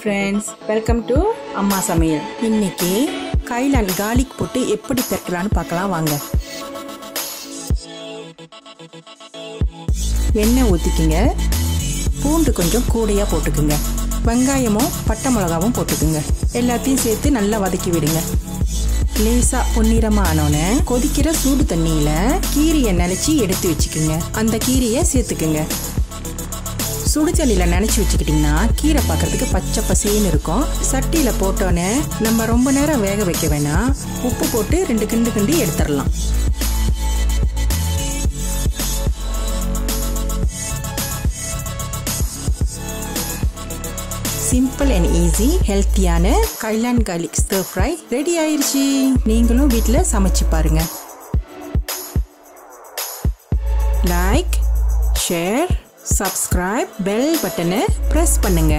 friends, welcome to அம்மா சமையல். இன்னைக்கு கைலான் garlic போட்டு எப்படி தட்டலாம்னு பார்க்கலாம் வாங்க. எண்ணெய் ஊத்திக்கங்க. பூண்டு கொஞ்சம் கூடையா போட்டுக்குங்க. வெங்காயமும் பட்டை மிளகாவும் போட்டுக்குங்க. எல்லாத்தையும் சேர்த்து நல்லா வதக்கி விடுங்க. லேசா பொன்னிறமா ஆனோன்னு கொதிக்கிற சூடு தண்ணியில கீரையை நினைச்சு எடுத்து வச்சுக்குங்க. அந்த கீரையை சேர்த்துக்குங்க. சுடுதண்ணியில் நினச்சி வச்சுக்கிட்டிங்கன்னா கீரை பார்க்குறதுக்கு பச்சை பசேன்னு இருக்கும். சட்டியில் போட்டோன்னே நம்ம ரொம்ப நேரம் வேக வைக்க வேணாம். உப்பு போட்டு 2 கிண்டு கிண்டி எடுத்துடலாம். சிம்பிள் அண்ட் ஈஸி ஹெல்த்தியான கைலான் garlic stir fry ரெடி ஆயிடுச்சு. நீங்களும் வீட்டில் சமைச்சு பாருங்க. லைக், ஷேர், சப்ஸ்கிரைப், பெல் பட்டனை ப்ரெஸ் பண்ணுங்க.